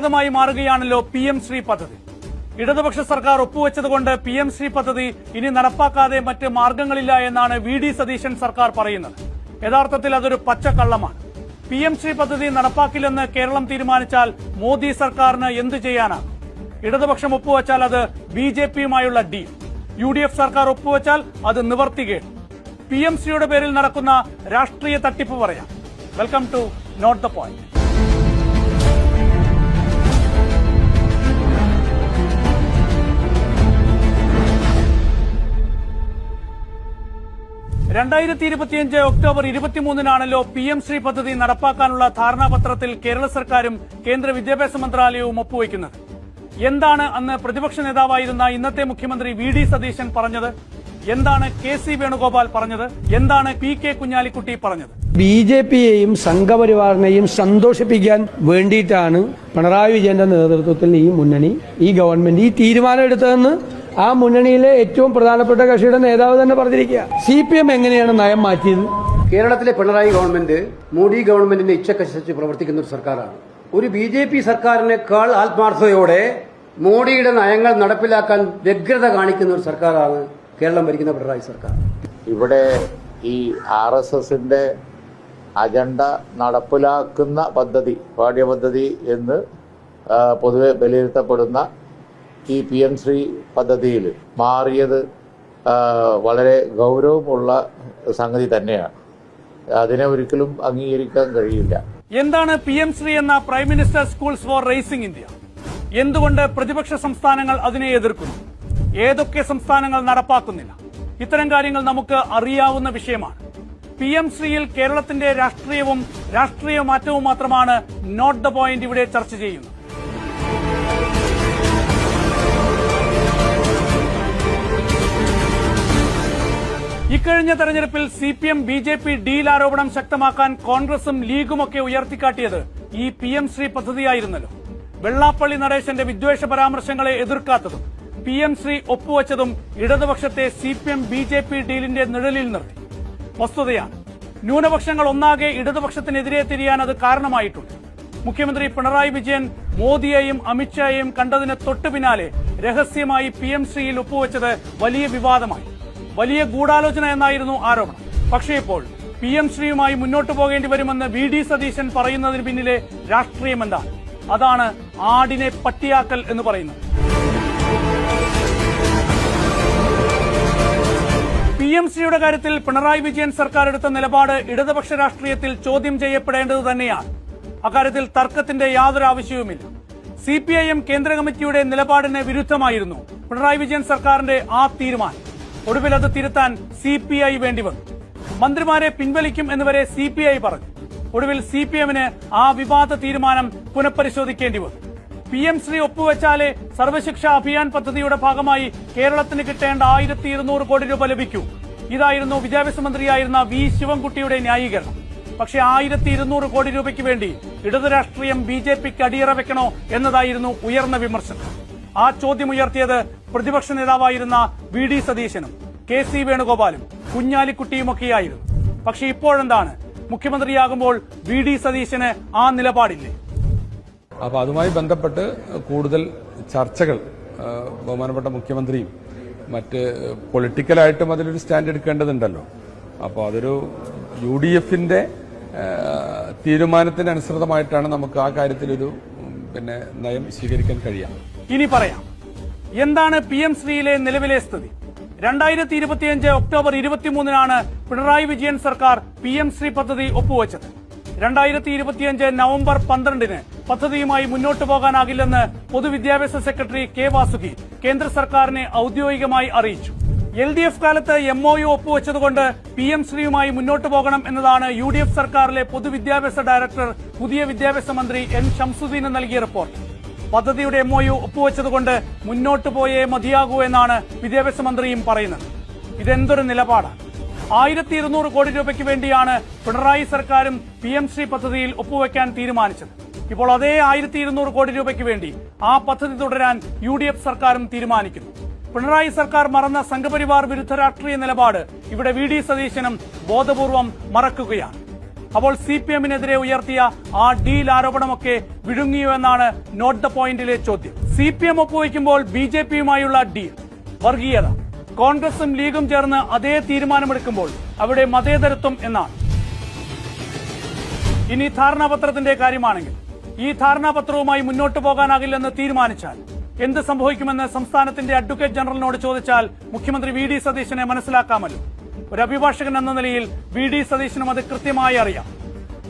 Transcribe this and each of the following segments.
വിവാദമായി മാറുകയാണല്ലോ PM ശ്രീ പദ്ധതി. ഇടതുപക്ഷ സർക്കാർ ഒപ്പുവെച്ചതുകൊണ്ട് PM ശ്രീ പദ്ധതി ഇനി നടപ്പാക്കാതെ മറ്റ് മാർഗങ്ങളില്ല എന്നാണ് VD സതീശൻ സർക്കാർ പറയുന്നത്. യഥാർത്ഥത്തിൽ അതൊരു പച്ചക്കള്ളമാണ്. PM ശ്രീ പദ്ധതി നടപ്പാക്കില്ലെന്ന് കേരളം തീരുമാനിച്ചാൽ മോദി സർക്കാരിന് എന്തു ചെയ്യാനാണ്? ഇടതുപക്ഷം ഒപ്പുവെച്ചാൽ അത് BJPയുമായുള്ള ഡീൽ, UDF സർക്കാർ ഒപ്പുവെച്ചാൽ അത് നിവർത്തികേട്. PM ശ്രീയുടെ പേരിൽ നടക്കുന്ന രാഷ്ട്രീയ തട്ടിപ്പ് പറയാം. Welcome to not the point. October 23 PM Shri പദ്ധതി നടപ്പാക്കാനുള്ള ധാരണാപത്രത്തിൽ കേരള സർക്കാരും കേന്ദ്ര വിദ്യാഭ്യാസ മന്ത്രാലയവും ഒപ്പുവയ്ക്കുന്നത്. എന്താണ് അന്ന് പ്രതിപക്ഷ നേതാവായിരുന്ന ഇന്നത്തെ മുഖ്യമന്ത്രി VD സതീശൻ പറഞ്ഞത്? എന്താണ് KC വേണുഗോപാൽ പറഞ്ഞത്? എന്താണ് PK കുഞ്ഞാലിക്കുട്ടി പറഞ്ഞത്? BJPയെയും സംഘപരിവാറിനെയും സന്തോഷിപ്പിക്കാൻ വേണ്ടിയിട്ടാണ് പിണറായി വിജയന്റെ നേതൃത്വത്തിൽ ഈ മുന്നണി, ഈ ഗവൺമെന്റ് ഈ തീരുമാനം എടുത്തതെന്ന് ആ മുന്നണിയിലെ ഏറ്റവും പ്രധാനപ്പെട്ട കക്ഷിയുടെ നേതാവ് തന്നെ പറഞ്ഞിരിക്കുക. CPM എങ്ങനെയാണ് നയം മാറ്റിയത്? കേരളത്തിലെ പിണറായി ഗവൺമെന്റ് മോഡി ഗവൺമെന്റിന്റെ ഇച്ഛക്കനുസരിച്ച് പ്രവർത്തിക്കുന്ന ഒരു സർക്കാരാണ്. ഒരു BJP സർക്കാരിനേക്കാൾ ആത്മാർത്ഥതയോടെ മോഡിയുടെ നയങ്ങൾ നടപ്പിലാക്കാൻ വ്യഗ്രത കാണിക്കുന്ന ഒരു സർക്കാരാണ് കേരളം ഭരിക്കുന്ന പിണറായി സർക്കാർ. ഇവിടെ ഈ RSSന്റെ അജണ്ട നടപ്പിലാക്കുന്ന പദ്ധതി, പാഠ്യപദ്ധതി എന്ന് പൊതുവെ വിലയിരുത്തപ്പെടുന്ന ഈ PM ശ്രീ പദ്ധതിയിൽ മാറിയത് വളരെ ഗൗരവമുള്ള സംഗതി തന്നെയാണ്. അതിനെ ഒരിക്കലും അംഗീകരിക്കാൻ കഴിയില്ല. എന്താണ് PM ശ്രീ എന്ന prime minister schools for rising India? എന്തുകൊണ്ട് പ്രതിപക്ഷ സംസ്ഥാനങ്ങൾ അതിനെ എതിർക്കുന്നു? ഏതൊക്കെ സംസ്ഥാനങ്ങൾ നടപ്പാക്കുന്നില്ല? ഇത്തരം കാര്യങ്ങൾ നമുക്ക് അറിയാവുന്ന വിഷയമാണ്. PM ശ്രീയിൽ കേരളത്തിന്റെ രാഷ്ട്രീയവും രാഷ്ട്രീയ മാറ്റവും മാത്രമാണ് നോട്ട് ദ പോയിന്റ് ഇവിടെ ചർച്ച ചെയ്യുന്നത്. ഇക്കഴിഞ്ഞ തെരഞ്ഞെടുപ്പിൽ CPM BJP ഡീൽ ആരോപണം ശക്തമാക്കാൻ കോൺഗ്രസും ലീഗുമൊക്കെ ഉയർത്തിക്കാട്ടിയത് ഈ PM ശ്രീ പദ്ധതിയായിരുന്നല്ലോ. വെള്ളാപ്പള്ളി നടേശന്റെ വിദ്വേഷ പരാമർശങ്ങളെ എതിർക്കാത്തതും PM ശ്രീ ഒപ്പുവെച്ചതും ഇടതുപക്ഷത്തെ CPM BJP ഡീലിന്റെ നിഴലിൽ നിർത്തി. വസ്തുതയാണ്, ന്യൂനപക്ഷങ്ങൾ ഒന്നാകെ ഇടതുപക്ഷത്തിനെതിരെ തിരിയാൻ അത് കാരണമായിട്ടുണ്ട്. മുഖ്യമന്ത്രി പിണറായി വിജയൻ മോദിയെയും അമിത്ഷായെയും കണ്ടതിന് തൊട്ടു പിന്നാലെ രഹസ്യമായി PM ശ്രീയിൽ ഒപ്പുവെച്ചത് വലിയ വിവാദമായി. വലിയ ഗൂഢാലോചന എന്നായിരുന്നു ആരോപണം. പക്ഷേ ഇപ്പോൾ PM ശ്രീയുമായി മുന്നോട്ടു പോകേണ്ടി വരുമെന്ന് VD സതീശൻ പറയുന്നതിന് പിന്നിലെ രാഷ്ട്രീയം എന്താണ്? അതാണ് ആടിനെ പട്ടിയാക്കൽ എന്ന് പറയുന്നത്. PM ശ്രീയുടെ കാര്യത്തിൽ പിണറായി വിജയൻ സർക്കാർ എടുത്ത നിലപാട് ഇടതുപക്ഷ രാഷ്ട്രീയത്തിൽ ചോദ്യം ചെയ്യപ്പെടേണ്ടത് തന്നെയാണ്. അക്കാര്യത്തിൽ തർക്കത്തിന്റെ യാതൊരു ആവശ്യവുമില്ല. CPIM കേന്ദ്ര കമ്മിറ്റിയുടെ നിലപാടിന് വിരുദ്ധമായിരുന്നു പിണറായി വിജയൻ സർക്കാരിന്റെ ആ തീരുമാനം. ഒടുവിൽ അത് തിരുത്താൻ CPI വേണ്ടി വന്നു. മന്ത്രിമാരെ പിൻവലിക്കും എന്നുവരെ CPI പറഞ്ഞു. ഒടുവിൽ CPMന് ആ വിവാദ തീരുമാനം പുനഃപരിശോധിക്കേണ്ടി വന്നു. PM ശ്രീ ഒപ്പുവെച്ചാലേ സർവശിക്ഷ അഭിയാൻ പദ്ധതിയുടെ ഭാഗമായി കേരളത്തിന് കിട്ടേണ്ട 1200 കോടി രൂപ ലഭിക്കൂ. ഇതായിരുന്നു വിദ്യാഭ്യാസ മന്ത്രിയായിരുന്ന V ശിവൻകുട്ടിയുടെ ന്യായീകരണം. പക്ഷേ 1200 കോടി രൂപയ്ക്ക് വേണ്ടി ഇടതു രാഷ്ട്രീയം BJPക്ക് അടിയറ വെക്കണോ എന്നതായിരുന്നു ഉയർന്ന വിമർശനം. ആ ചോദ്യം ഉയർത്തിയത് പ്രതിപക്ഷ നേതാവായിരുന്ന VD സതീശനും KC വേണുഗോപാലും കുഞ്ഞാലിക്കുട്ടിയുമൊക്കെയായിരുന്നു. പക്ഷെ ഇപ്പോഴെന്താണ്? മുഖ്യമന്ത്രിയാകുമ്പോൾ VD സതീശന് ആ നിലപാടില്ലേ? അപ്പോൾ അതുമായി ബന്ധപ്പെട്ട് കൂടുതൽ ചർച്ചകൾ ബഹുമാനപ്പെട്ട മുഖ്യമന്ത്രിയും മറ്റ് പൊളിറ്റിക്കലായിട്ടും അതിലൊരു സ്റ്റാൻഡ് എടുക്കേണ്ടതുണ്ടല്ലോ. അപ്പോൾ അതൊരു UDFന്റെ തീരുമാനത്തിനനുസൃതമായിട്ടാണ് നമുക്ക് ആ കാര്യത്തിലൊരു നയം സ്വീകരിക്കാൻ കഴിയാം. ഇനി പറയാം, എന്താണ് PM ശ്രീയിലെ നിലവിലെ സ്ഥിതി? 2025 ഒക്ടോബർ 23 പിണറായി വിജയൻ സർക്കാർ PM ശ്രീ പദ്ധതി ഒപ്പുവെച്ചത്. 2025 നവംബർ 12 പദ്ധതിയുമായി മുന്നോട്ടു പോകാനാകില്ലെന്ന് പൊതുവിദ്യാഭ്യാസ സെക്രട്ടറി K വാസുകി കേന്ദ്ര സർക്കാരിനെ ഔദ്യോഗികമായി അറിയിച്ചു. LDF കാലത്ത് MOU ഒപ്പുവെച്ചതുകൊണ്ട് PM ശ്രീയുമായി മുന്നോട്ടു പോകണം എന്നതാണ് UDF സർക്കാരിലെ പൊതുവിദ്യാഭ്യാസ ഡയറക്ടർ പുതിയ വിദ്യാഭ്യാസ മന്ത്രി N ഷംസുദ്ദീന് നൽകിയ റിപ്പോർട്ട്. പദ്ധതിയുടെ MOU ഒപ്പുവെച്ചതുകൊണ്ട് മുന്നോട്ടു പോയേ മതിയാകൂ എന്നാണ് വിദ്യാഭ്യാസ മന്ത്രിയും പറയുന്നത്. ഇതെന്തൊരു നിലപാടാണ്? 1200 കോടി രൂപയ്ക്ക് വേണ്ടിയാണ് പിണറായി സർക്കാരും PM ശ്രീ പദ്ധതിയിൽ ഒപ്പുവെക്കാൻ തീരുമാനിച്ചത്. ഇപ്പോൾ അതേ 1200 കോടി രൂപയ്ക്ക് വേണ്ടി ആ പദ്ധതി തുടരാൻ UDF സർക്കാരും തീരുമാനിക്കുന്നു. പിണറായി സർക്കാർ മറന്ന സംഘപരിവാർ വിരുദ്ധ രാഷ്ട്രീയ നിലപാട് ഇവിടെ VD സതീശനും ബോധപൂർവം മറക്കുകയാണ്. അപ്പോൾ CPM-നെതിരെ ഉയർത്തിയ ആ ഡീൽ ആരോപണമൊക്കെ വിഴുങ്ങിയോ എന്നാണ് നോട്ട് ദ പോയിന്റിലെ ചോദ്യം. CPM ഒപ്പുവയ്ക്കുമ്പോൾ BJP-യുമായുള്ള ഡീൽ, വർഗീയത, കോൺഗ്രസും ലീഗും ചേർന്ന് അതേ തീരുമാനമെടുക്കുമ്പോൾ അവിടെ മതേതരത്വം എന്നാണ്. ഇനി ധാരണാപത്രത്തിന്റെ കാര്യമാണെങ്കിൽ ഈ ധാരണാപത്രവുമായി മുന്നോട്ടു പോകാനാകില്ലെന്ന് തീരുമാനിച്ചാൽ എന്ത് സംഭവിക്കുമെന്ന് സംസ്ഥാനത്തിന്റെ അഡ്വക്കേറ്റ് ജനറലിനോട് ചോദിച്ചാൽ മുഖ്യമന്ത്രി VD സതീശനെ മനസ്സിലാക്കാമല്ലോ. ഒരു അഭിഭാഷകൻ എന്ന നിലയിൽ VD സതീശനും അത് കൃത്യമായി അറിയാം.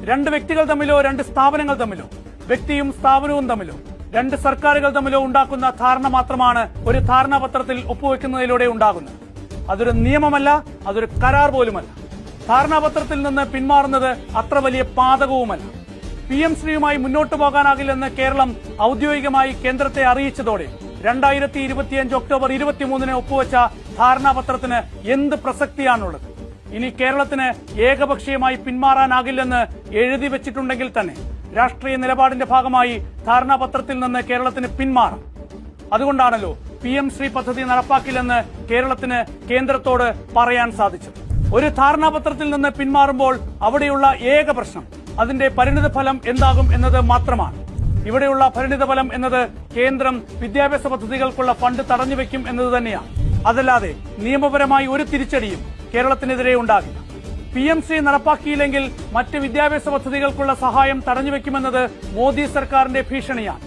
രണ്ട് വ്യക്തികൾ തമ്മിലോ രണ്ട് സ്ഥാപനങ്ങൾ തമ്മിലോ വ്യക്തിയും സ്ഥാപനവും തമ്മിലോ രണ്ട് സർക്കാരുകൾ തമ്മിലോ ഉണ്ടാക്കുന്ന ധാരണ മാത്രമാണ് ഒരു ധാരണാപത്രത്തിൽ ഒപ്പുവെക്കുന്നതിലൂടെ ഉണ്ടാകുന്നത്. അതൊരു നിയമമല്ല, അതൊരു കരാർ പോലുമല്ല. ധാരണാപത്രത്തിൽ നിന്ന് പിന്മാറുന്നത് അത്ര വലിയ പാതകവുമല്ല. PM ശ്രീയുമായി മുന്നോട്ടു പോകാനാകില്ലെന്ന് കേരളം ഔദ്യോഗികമായി കേന്ദ്രത്തെ അറിയിച്ചതോടെ 2025 ഒക്ടോബർ 23-ന് ഒപ്പുവെച്ച ധാരണാപത്രത്തിന് എന്ത് പ്രസക്തിയാണുള്ളത്? ഇനി കേരളത്തിന് ഏകപക്ഷീയമായി പിന്മാറാനാകില്ലെന്ന് എഴുതി വെച്ചിട്ടുണ്ടെങ്കിൽ തന്നെ രാഷ്ട്രീയ നിലപാടിന്റെ ഭാഗമായി ധാരണാപത്രത്തിൽ നിന്ന് കേരളത്തിന് പിന്മാറാം. അതുകൊണ്ടാണല്ലോ PM ശ്രീ പദ്ധതി നടപ്പാക്കില്ലെന്ന് കേരളത്തിന് കേന്ദ്രത്തോട് പറയാൻ സാധിച്ചത്. ഒരു ധാരണാപത്രത്തിൽ നിന്ന് പിന്മാറുമ്പോൾ അവിടെയുള്ള ഏക പ്രശ്നം അതിന്റെ പരിണിതഫലം എന്താകും എന്നത് മാത്രമാണ്. ഇവിടെയുള്ള പരിണിതഫലം എന്നത് കേന്ദ്രം വിദ്യാഭ്യാസ പദ്ധതികൾക്കുള്ള ഫണ്ട് തടഞ്ഞുവെക്കും എന്നത് തന്നെയാണ്. അതല്ലാതെ നിയമപരമായി ഒരു തിരിച്ചടിയും കേരളത്തിനെതിരെ ഉണ്ടാകില്ല. PM ശ്രീ നടപ്പാക്കിയില്ലെങ്കിൽ മറ്റ് വിദ്യാഭ്യാസ പദ്ധതികൾക്കുള്ള സഹായം തടഞ്ഞുവെക്കുമെന്നത് മോദി സർക്കാരിന്റെ ഭീഷണിയാണ്.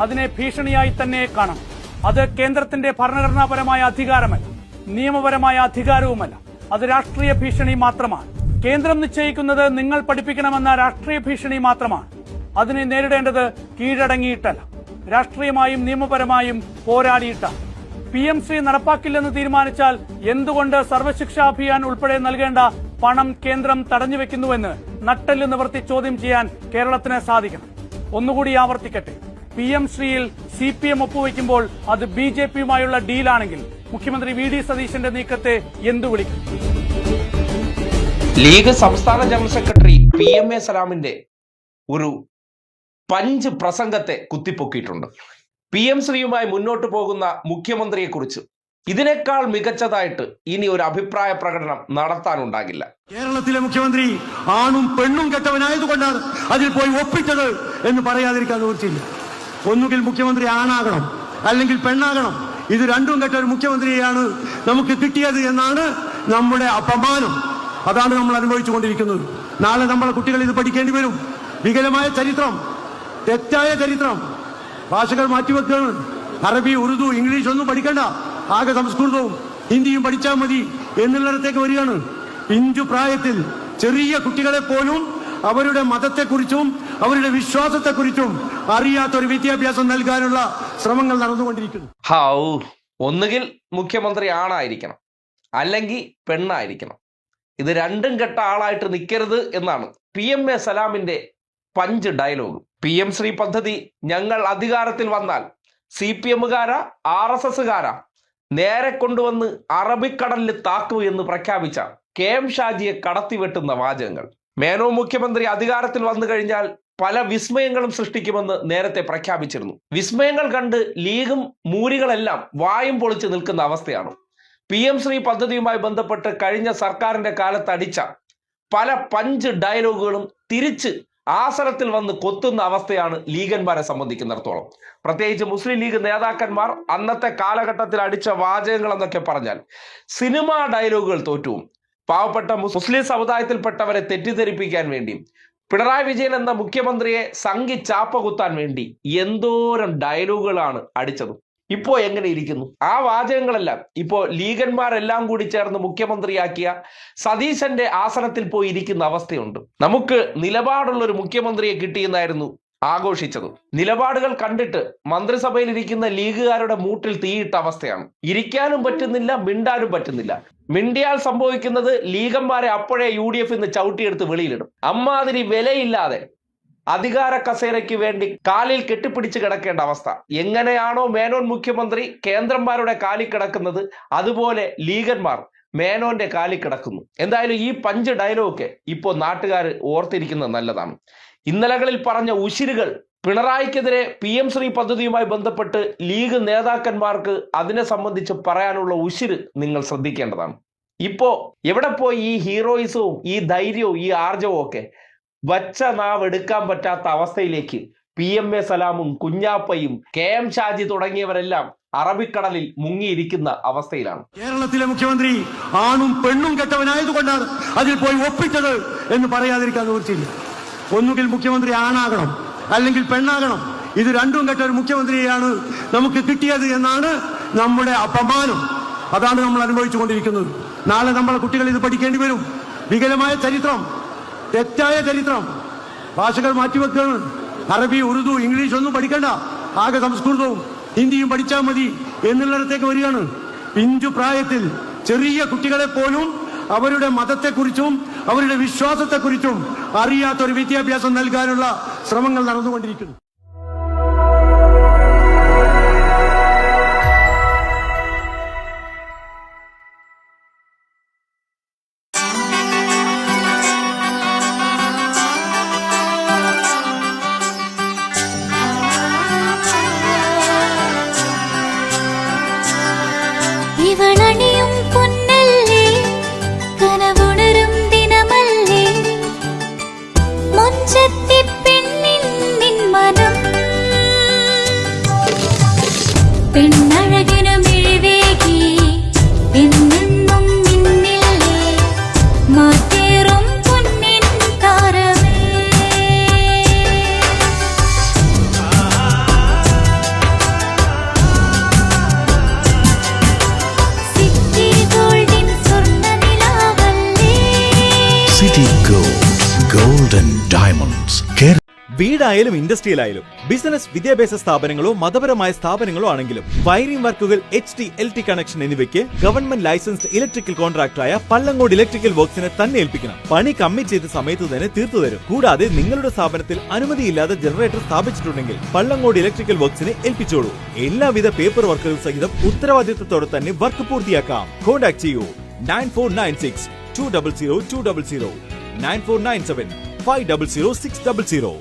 അതിനെ ഭീഷണിയായി തന്നെ കാണണം. അത് കേന്ദ്രത്തിന്റെ ഭരണഘടനാപരമായ അധികാരമല്ല, നിയമപരമായ അധികാരവുമല്ല. അത് രാഷ്ട്രീയ ഭീഷണി മാത്രമാണ്. കേന്ദ്രം നിശ്ചയിക്കുന്നത് നിങ്ങൾ പഠിപ്പിക്കണമെന്ന രാഷ്ട്രീയ ഭീഷണി മാത്രമാണ്. അതിനെ നേരിടേണ്ടത് കീഴടങ്ങിയിട്ടല്ല, രാഷ്ട്രീയമായും നിയമപരമായും പോരാടിയിട്ടാണ്. PM ശ്രീ നടപ്പാക്കില്ലെന്ന് തീരുമാനിച്ചാൽ എന്തുകൊണ്ട് സർവശിക്ഷാ അഭിയാൻ ഉൾപ്പെടെ നൽകേണ്ട പണം കേന്ദ്രം തടഞ്ഞുവെക്കുന്നുവെന്ന് നട്ടെല്ല് നിവർത്തി ചോദ്യം ചെയ്യാൻ കേരളത്തിന് സാധിക്കണം. ഒന്നുകൂടി ആവർത്തിക്കട്ടെ, PM ശ്രീയിൽ CPM ഒപ്പുവെക്കുമ്പോൾ അത് BJP-യുമായുള്ള ഡീലാണെങ്കിൽ മുഖ്യമന്ത്രി VD സതീശന്റെ നീക്കത്തെ എന്തു വിളിക്കും? ലീഗ് സംസ്ഥാന ജനറൽ സെക്രട്ടറി PMA സലാമിന്റെ ഒരു പഞ്ച് പ്രസംഗത്തെ കുത്തിപ്പൊക്കിയിട്ടുണ്ട്. PM ശ്രീയുമായി മുന്നോട്ട് പോകുന്ന മുഖ്യമന്ത്രിയെക്കുറിച്ച് ഇതിനേക്കാൾ മികച്ചതായിട്ട് ഇനി ഒരു അഭിപ്രായ പ്രകടനം നടത്താനുണ്ടാകില്ല. കേരളത്തിലെ മുഖ്യമന്ത്രി ആണും പെണ്ണും കെട്ടവനായതുകൊണ്ടാണ് അതിൽ പോയി ഒപ്പിട്ടത് എന്ന് പറയാതിരിക്കാൻ നിവൃത്തിയില്ല. ഒന്നുകിൽ മുഖ്യമന്ത്രി ആണാകണം, അല്ലെങ്കിൽ പെണ്ണാകണം. ഇത് രണ്ടും കെട്ട ഒരു മുഖ്യമന്ത്രിയെയാണ് നമുക്ക് കിട്ടിയത് എന്നാണ് നമ്മുടെ അപമാനം. അതാണ് നമ്മൾ അനുഭവിച്ചുകൊണ്ടിരിക്കുന്നത്. നാളെ നമ്മളെ കുട്ടികൾ ഇത് പഠിക്കേണ്ടി വരും. വികലമായ ചരിത്രം, തെറ്റായ ചരിത്രം. ഭാഷകൾ മാറ്റിവെക്കുകയാണ്. അറബി, ഉറുദു, ഇംഗ്ലീഷ് ഒന്നും പഠിക്കണ്ട, ആകെ സംസ്കൃതവും ഹിന്ദിയും പഠിച്ചാൽ മതി എന്നുള്ളിടത്തേക്ക് വരികയാണ്. പിഞ്ചു പ്രായത്തിൽ ചെറിയ കുട്ടികളെ പോലും അവരുടെ മതത്തെക്കുറിച്ചും അവരുടെ വിശ്വാസത്തെക്കുറിച്ചും അറിയാത്തൊരു വിദ്യാഭ്യാസം നൽകാനുള്ള ശ്രമങ്ങൾ നടന്നുകൊണ്ടിരിക്കുന്നു. ഒന്നുകിൽ മുഖ്യമന്ത്രി ആണായിരിക്കണം, അല്ലെങ്കിൽ പെണ്ണായിരിക്കണം. ഇത് രണ്ടും കെട്ട ആളായിട്ട് നിൽക്കരുത് എന്നാണ് PMA സലാമിന്റെ പഞ്ച് ഡയലോഗ്. PM ശ്രീ പദ്ധതി ഞങ്ങൾ അധികാരത്തിൽ വന്നാൽ CPM-കാരാ RSS-കാരാ നേരെ കൊണ്ടുവന്ന് അറബിക്കടലിൽ താക്കൂ എന്ന് പ്രഖ്യാപിച്ച KM ഷാജിയെ കടത്തിവെട്ടുന്ന വാചകങ്ങൾ. മേനോ മുഖ്യമന്ത്രി അധികാരത്തിൽ വന്നു കഴിഞ്ഞാൽ പല വിസ്മയങ്ങളും സൃഷ്ടിക്കുമെന്ന് നേരത്തെ പ്രഖ്യാപിച്ചിരുന്നു. വിസ്മയങ്ങൾ കണ്ട് ലീഗും മൂരികളെല്ലാം വായും പൊളിച്ച് നിൽക്കുന്ന അവസ്ഥയാണ്. PM ശ്രീ പദ്ധതിയുമായി ബന്ധപ്പെട്ട് കഴിഞ്ഞ സർക്കാരിന്റെ കാലത്ത് അടിച്ച പല പഞ്ച് ഡയലോഗുകളും തിരിച്ച് ആസനത്തിൽ വന്ന് കൊത്തുന്ന അവസ്ഥയാണ് ലീഗന്മാരെ സംബന്ധിക്കുന്നിടത്തോളം. പ്രത്യേകിച്ച് മുസ്ലിം ലീഗ് നേതാക്കന്മാർ അന്നത്തെ കാലഘട്ടത്തിൽ അടിച്ച വാചകങ്ങൾ എന്നൊക്കെ പറഞ്ഞാൽ സിനിമാ ഡയലോഗുകൾ തോറ്റുവും. പാവപ്പെട്ട മുസ്ലിം സമുദായത്തിൽപ്പെട്ടവരെ തെറ്റിദ്ധരിപ്പിക്കാൻ വേണ്ടി, പിണറായി വിജയൻ എന്ന മുഖ്യമന്ത്രിയെ സംഘി ചാപ്പ കുത്താൻ വേണ്ടി എന്തോരം ഡയലോഗുകളാണ് അടിച്ചത്. ഇപ്പോ എങ്ങനെ ഇരിക്കുന്നു? ആ വാചകങ്ങളെല്ലാം ഇപ്പോ ലീഗന്മാരെല്ലാം കൂടി ചേർന്ന് മുഖ്യമന്ത്രിയാക്കിയ സതീശന്റെ ആസനത്തിൽ പോയി ഇരിക്കുന്ന അവസ്ഥയുണ്ട്. നമുക്ക് നിലപാടുള്ള ഒരു മുഖ്യമന്ത്രിയെ കിട്ടിയെന്നായിരുന്നു ആഘോഷിച്ചത്. നിലപാടുകൾ കണ്ടിട്ട് മന്ത്രിസഭയിൽ ഇരിക്കുന്ന ലീഗുകാരുടെ മൂട്ടിൽ തീയിട്ട അവസ്ഥയാണ്. ഇരിക്കാനും പറ്റുന്നില്ല, മിണ്ടാനും പറ്റുന്നില്ല. മിണ്ടിയാൽ സംഭവിക്കുന്നത് ലീഗന്മാരെ അപ്പോഴേ UDF ചവിട്ടിയെടുത്ത് വെളിയിലിടും. അമ്മാതിരി വിലയില്ലാതെ അധികാര കസേരയ്ക്ക് വേണ്ടി കാലിൽ കെട്ടിപ്പിടിച്ച് കിടക്കേണ്ട അവസ്ഥ. എങ്ങനെയാണോ മേനോൻ മുഖ്യമന്ത്രി കേന്ദ്രന്മാരുടെ കാലിൽ കിടക്കുന്നത്, അതുപോലെ ലീഗന്മാർ മേനോന്റെ കാലിൽ കിടക്കുന്നു. എന്തായാലും ഈ പഞ്ച് ഡയലോഗ് ഇപ്പോൾ നാട്ടുകാർ ഓർത്തിരിക്കുന്നത് നല്ലതാണ്. ഇന്നലകളിൽ പറഞ്ഞ ഉശിരുകൾ പിണറായിക്കെതിരെ PM ശ്രീ പദ്ധതിയുമായി ബന്ധപ്പെട്ട് ലീഗ് നേതാക്കന്മാർക്ക് അതിനെ സംബന്ധിച്ച് പറയാനുള്ള ഉശിര് നിങ്ങൾ ശ്രദ്ധിക്കേണ്ടതാണ്. ഇപ്പോ എവിടെ പോയി ഈ ഹീറോയിസവും ഈ ധൈര്യവും ഈ ആർജവും ഒക്കെ? വച്ച നാവ് എടുക്കാൻ പറ്റാത്ത അവസ്ഥയിലേക്ക് PMA സലാമും കുഞ്ഞാപ്പയും KM ഷാജി തുടങ്ങിയവരെല്ലാം അറബിക്കടലിൽ മുങ്ങിയിരിക്കുന്ന അവസ്ഥയിലാണ്. കേരളത്തിലെ മുഖ്യമന്ത്രി ആണും പെണ്ണും കെട്ടവനായതുകൊണ്ടാണ് അതിൽ പോയി ഒപ്പിട്ടത് എന്ന് പറയാതിരിക്കാൻ നിവൃത്തിയില്ല. ഒന്നുകിൽ മുഖ്യമന്ത്രി ആണാകണം, അല്ലെങ്കിൽ പെണ്ണാകണം. ഇത് രണ്ടും കെട്ട ഒരു മുഖ്യമന്ത്രിയെയാണ് നമുക്ക് കിട്ടിയത് എന്നാണ് നമ്മുടെ അപമാനം. അതാണ് നമ്മൾ അനുഭവിച്ചുകൊണ്ടിരിക്കുന്നത്. നാളെ നമ്മളെ കുട്ടികൾ ഇത് പഠിക്കേണ്ടി വരും. വികലമായ ചരിത്രം, തെറ്റായ ചരിത്രം. ഭാഷകൾ മാറ്റിവെക്കുകയാണ്. അറബി, ഉറുദു, ഇംഗ്ലീഷ് ഒന്നും പഠിക്കണ്ട, ആകെ സംസ്കൃതവും ഹിന്ദിയും പഠിച്ചാൽ മതി എന്നുള്ളിടത്തേക്ക് വരികയാണ്. പിഞ്ചു പ്രായത്തിൽ ചെറിയ കുട്ടികളെ പോലും അവരുടെ മതത്തെക്കുറിച്ചും അവരുടെ വിശ്വാസത്തെക്കുറിച്ചും അറിയാത്തൊരു വിദ്യാഭ്യാസം നൽകാനുള്ള ശ്രമങ്ങൾ നടന്നുകൊണ്ടിരിക്കുന്നു. ഇവളണിയും പൊന്നല്ലേ, കനവുണരും ദിനമല്ലേ, മൊഞ്ചത്തി പെണ്ണിൻ നിൻ മനം, പെണ്ണഴകിനു മിഴിവേകി എന്നെന്നും നിന്നില്ലേ, മാറ്റേറും പൊന്നിൻ താരമേ. City Gold, Gold and Diamonds. വീടായാലും ഇൻഡസ്ട്രിയിലായാലും ബിസിനസ്, വിദ്യാഭ്യാസ സ്ഥാപനങ്ങളോ മതപരമായ സ്ഥാപനങ്ങളോ ആണെങ്കിലും വയറിംഗ് വർക്കുകൾ, HT, LT കണക്ഷൻ എന്നിവയ്ക്ക് ഗവൺമെന്റ് ലൈസൻസ്ഡ് ഇലക്ട്രിക്കൽ കോൺട്രാക്ടറായ പള്ളങ്കോട് ഇലക്ട്രിക്കൽ വർക്സിനെ തന്നെ ഏൽപ്പിക്കണം. പണി കമ്മിറ്റ് ചെയ്ത സമയത്ത് തന്നെ തീർത്തു തരും. കൂടാതെ നിങ്ങളുടെ സ്ഥാപനത്തിൽ അനുമതിയില്ലാതെ ജനറേറ്റർ സ്ഥാപിച്ചിട്ടുണ്ടെങ്കിൽ പള്ളങ്കോട് ഇലക്ട്രിക്കൽ വർക്സിനെ ഏൽപ്പിച്ചോളൂ. എല്ലാവിധ പേപ്പർ വർക്കുകൾ സഹിതം ഉത്തരവാദിത്തത്തോടെ തന്നെ വർക്ക് പൂർത്തിയാക്കാം. കോൺടാക്ട് ചെയ്യൂ 9496 200 200, 9497 500 600.